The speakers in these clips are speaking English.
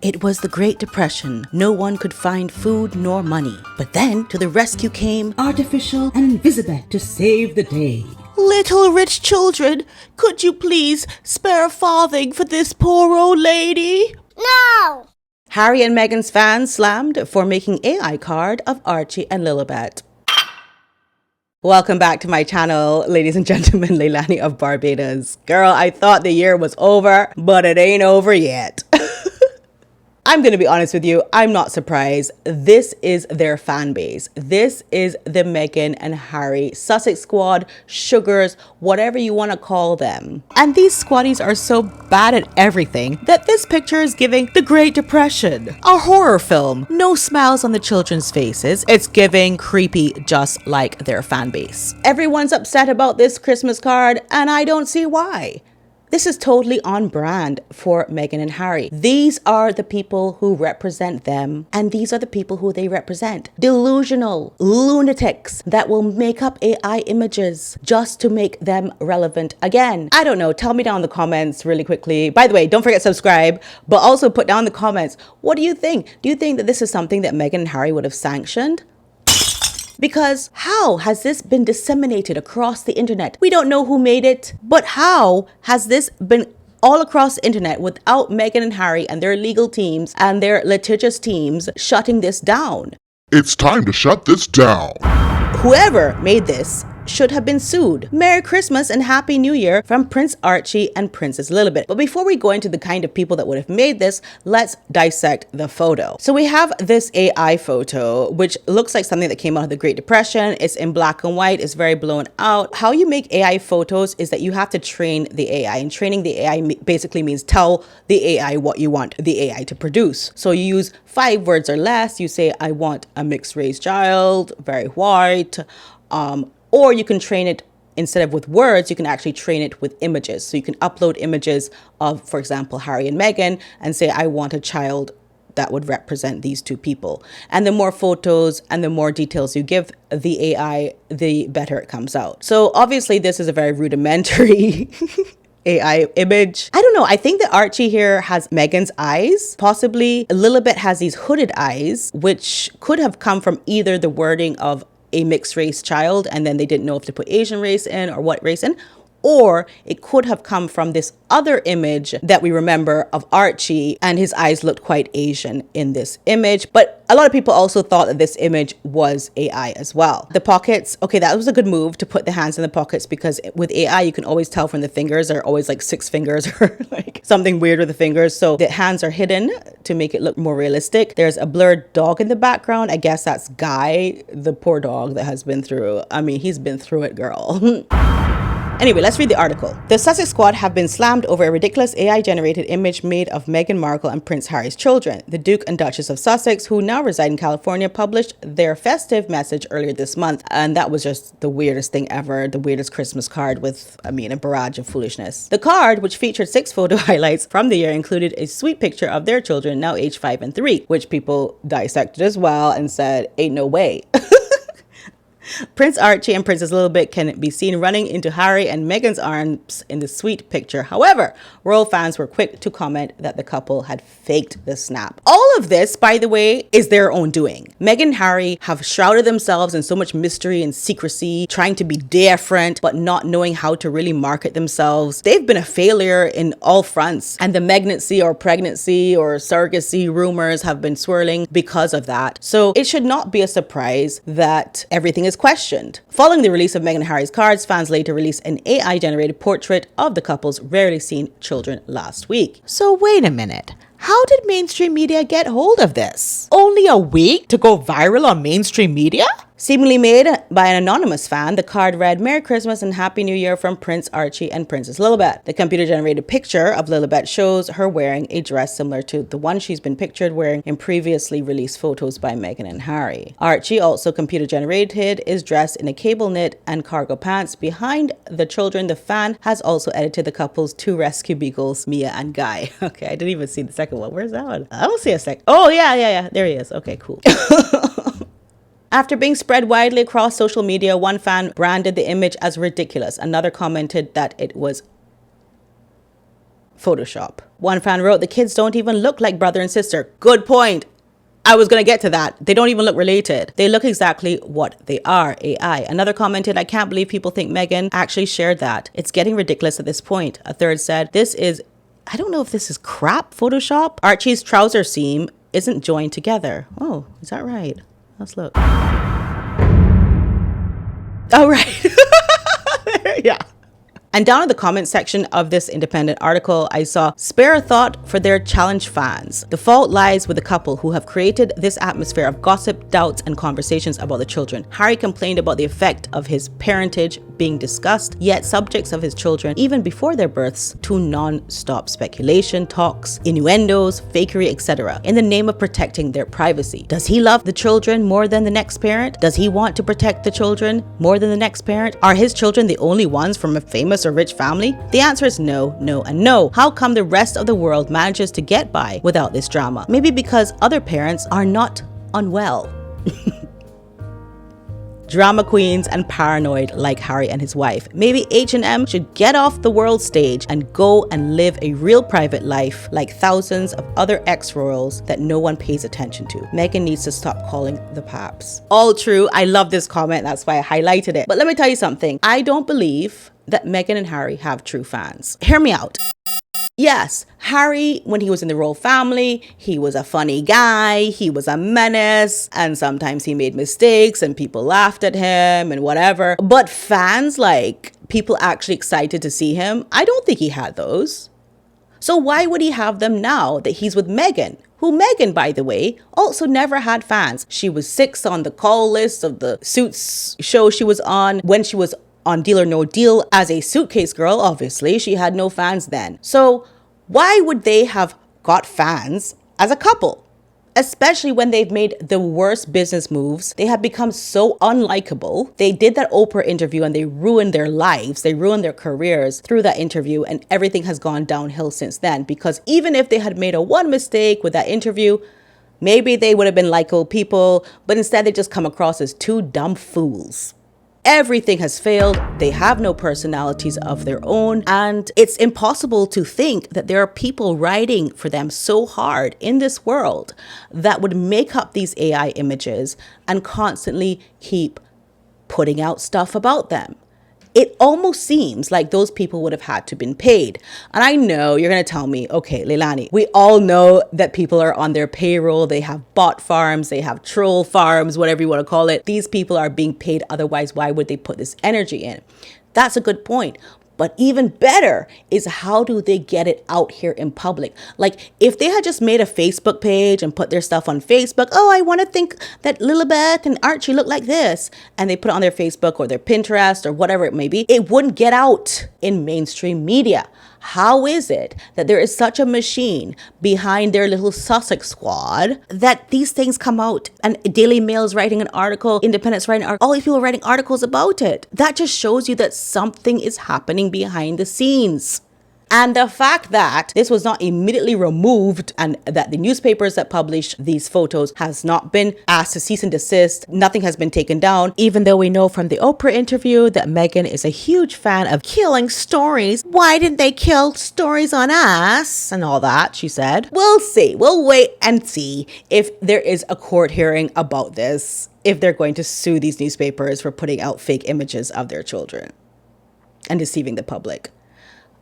It was the Great Depression. No one could find food nor money. But then to the rescue came Artificial and Invisible to save the day. Little rich children, could you please spare a farthing for this poor old lady? No! Harry and Meghan's fans slammed for making AI card of Archie and Lily. Welcome back to my channel, ladies and gentlemen. Leilani of Barbados. Girl, I thought the year was over, but it ain't over yet. I'm going to be honest with you, I'm not surprised. This is their fan base. This is the Meghan and Harry Sussex squad, sugars, whatever you want to call them. And these squaddies are so bad at everything that this picture is giving the Great Depression. A horror film. No smiles on the children's faces. It's giving creepy just like their fan base. Everyone's upset about this Christmas card and I don't see why. This is totally on brand for Meghan and Harry. These are the people who represent them, and these are the people who they represent. Delusional lunatics that will make up AI images just to make them relevant again. I don't know. Tell me down in the comments really quickly. By the way, don't forget to subscribe, but also put down in the comments, what do you think? Do you think that this is something that Meghan and Harry would have sanctioned? Because how has this been disseminated across the internet? We don't know who made it, but how has this been all across the internet without Meghan and Harry and their legal teams and their litigious teams shutting this down? It's time to shut this down. Whoever made this should have been sued. Merry Christmas and Happy New Year from Prince Archie and Princess Lily. But before we go into the kind of people that would have made this, let's dissect the photo. So we have this AI photo, which looks like something that came out of the Great Depression. It's in black and white. It's very blown out. How you make AI photos is that you have to train the AI, and training the AI basically means tell the AI what you want the AI to produce. So you use 5 words or less. You say, I want a mixed race child, very white, or you can train it, instead of with words, you can actually train it with images. So you can upload images of, for example, Harry and Meghan and say, I want a child that would represent these 2 people. And the more photos and the more details you give the AI, the better it comes out. So obviously this is a very rudimentary AI image. I don't know. I think that Archie here has Meghan's eyes. Possibly Lilibet has these hooded eyes, which could have come from either the wording of a mixed race child and then they didn't know if to put Asian race in or what race in, or it could have come from this other image that we remember of Archie and his eyes looked quite Asian in this image. But a lot of people also thought that this image was AI as well. The pockets, okay, that was a good move to put the hands in the pockets, because with AI you can always tell from the fingers are always like 6 fingers or like something weird with the fingers. So the hands are hidden to make it look more realistic. There's a blurred dog in the background. I guess that's Guy, the poor dog that has been through, I mean, he's been through it, girl. Anyway, let's read the article. The Sussex squad have been slammed over a ridiculous AI-generated image made of Meghan Markle and Prince Harry's children. The Duke and Duchess of Sussex, who now reside in California, published their festive message earlier this month. And that was just the weirdest thing ever, the weirdest Christmas card with, I mean, a barrage of foolishness. The card, which featured 6 photo highlights from the year, included a sweet picture of their children, now aged 5 and 3, which people dissected as well and said, ain't no way. Prince Archie and Princess Lily can be seen running into Harry and Meghan's arms in the sweet picture. However, royal fans were quick to comment that the couple had faked the snap. All of this, by the way, is their own doing. Meghan and Harry have shrouded themselves in so much mystery and secrecy, trying to be different, but not knowing how to really market themselves. They've been a failure in all fronts, and the Meghancy or pregnancy or surrogacy rumors have been swirling because of that. So it should not be a surprise that everything is questioned. Following the release of Meghan and Harry's cards, fans later released an AI-generated portrait of the couple's rarely seen children last week. So wait a minute. How did mainstream media get hold of this? Only a week to go viral on mainstream media? Seemingly made by an anonymous fan, the card read, Merry Christmas and Happy New Year from Prince Archie and Princess Lilibet. The computer-generated picture of Lilibet shows her wearing a dress similar to the one she's been pictured wearing in previously released photos by Meghan and Harry. Archie, also computer-generated, is dressed in a cable knit and cargo pants. Behind the children, the fan has also edited the couple's 2 rescue beagles, Mia and Guy. Okay, I didn't even see the second one. Where's that one? I don't see a second. Oh, yeah. There he is. Okay, cool. After being spread widely across social media, one fan branded the image as ridiculous. Another commented that it was Photoshop. One fan wrote, the kids don't even look like brother and sister. Good point. I was going to get to that. They don't even look related. They look exactly what they are, AI. Another commented, I can't believe people think Meghan actually shared that. It's getting ridiculous at this point. A third said, I don't know if this is crap Photoshop. Archie's trouser seam isn't joined together. Oh, is that right? Let's look. Oh, right. Yeah. And down in the comment section of this independent article, I saw, spare a thought for their challenge fans. The fault lies with the couple who have created this atmosphere of gossip, doubts, and conversations about the children. Harry complained about the effect of his parentage being discussed, yet subjects of his children, even before their births, to non-stop speculation, talks, innuendos, fakery, etc., in the name of protecting their privacy. Does he love the children more than the next parent? Does he want to protect the children more than the next parent? Are his children the only ones from a famous or rich family? The answer is no, no, and no. How come the rest of the world manages to get by without this drama? Maybe because other parents are not unwell. Drama queens and paranoid like Harry and his wife. Maybe H&M should get off the world stage and go and live a real private life like thousands of other ex-royals that no one pays attention to. Meghan needs to stop calling the paps. All true. I love this comment. That's why I highlighted it. But let me tell you something. I don't believe that Meghan and Harry have true fans. Hear me out. Yes, Harry, when he was in the royal family, he was a funny guy, he was a menace, and sometimes he made mistakes and people laughed at him and whatever. But fans, like people actually excited to see him, I don't think he had those. So why would he have them now that he's with Meghan? Who Meghan, by the way, also never had fans. She was 6th on the call list of the Suits show she was on when she was on Deal or No Deal as a suitcase girl. Obviously, she had no fans then. So why would they have got fans as a couple? Especially when they've made the worst business moves. They have become so unlikable. They did that Oprah interview and they ruined their lives. They ruined their careers through that interview, and everything has gone downhill since then. Because even if they had made a one mistake with that interview, maybe they would have been likable people, but instead they just come across as two dumb fools. Everything has failed. They have no personalities of their own. And it's impossible to think that there are people writing for them so hard in this world that would make up these AI images and constantly keep putting out stuff about them. It almost seems like those people would have had to been paid. And I know you're going to tell me, okay, Leilani, we all know that people are on their payroll. They have bot farms, they have troll farms, whatever you want to call it. These people are being paid. Otherwise, why would they put this energy in? That's a good point. But even better is, how do they get it out here in public? Like, if they had just made a Facebook page and put their stuff on Facebook, oh, I want to think that Lilibet and Archie look like this, and they put it on their Facebook or their Pinterest or whatever it may be, it wouldn't get out in mainstream media. How is it that there is such a machine behind their little Sussex squad that these things come out, and Daily Mail's writing an article, Independent's writing an article, all these people are writing articles about it? That just shows you that something is happening behind the scenes. And the fact that this was not immediately removed and that the newspapers that published these photos has not been asked to cease and desist, nothing has been taken down, even though we know from the Oprah interview that Meghan is a huge fan of killing stories. Why didn't they kill stories on us and all that, she said. We'll see. We'll wait and see if there is a court hearing about this, if they're going to sue these newspapers for putting out fake images of their children and deceiving the public.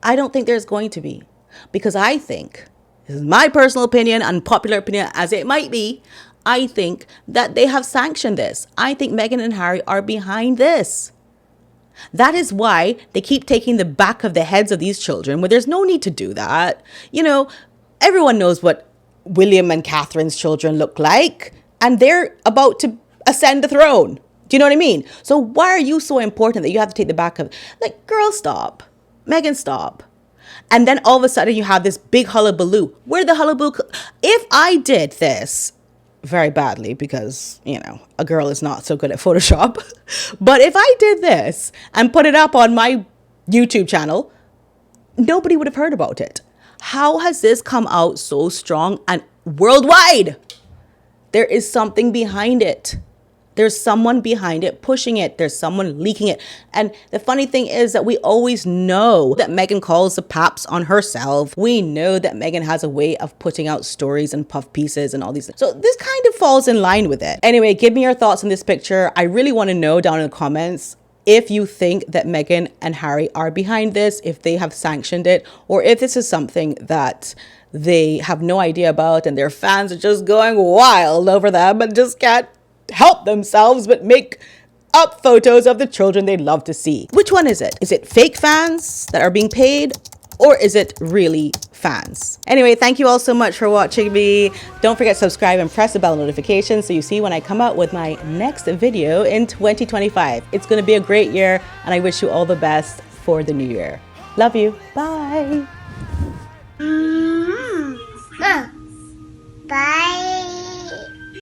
I don't think there's going to be, because I think, this is my personal opinion, unpopular opinion as it might be, I think that they have sanctioned this. I think Meghan and Harry are behind this. That is why they keep taking the back of the heads of these children, where there's no need to do that. You know, everyone knows what William and Catherine's children look like, and they're about to ascend the throne. Do you know what I mean? So why are you so important that you have to take the back of, like, girl, stop. Meghan, stop. And then all of a sudden you have this big hullabaloo. Where the hullabaloo? If I did this very badly, because, you know, a girl is not so good at Photoshop, but if I did this and put it up on my YouTube channel, nobody would have heard about it. How has this come out so strong and worldwide? There is something behind it. There's someone behind it pushing it. There's someone leaking it. And the funny thing is that we always know that Meghan calls the paps on herself. We know that Meghan has a way of putting out stories and puff pieces and all these things. So this kind of falls in line with it. Anyway, give me your thoughts on this picture. I really want to know down in the comments if you think that Meghan and Harry are behind this, if they have sanctioned it, or if this is something that they have no idea about and their fans are just going wild over them and just can't help themselves but make up photos of the children they love to see. Which one is it? Is it fake fans that are being paid, or is it really fans? Anyway, thank you all so much for watching me. Don't forget to subscribe and press the bell notification so you see when I come out with my next video in 2025. It's going to be a great year, and I wish you all the best for the new year. Love you. Bye.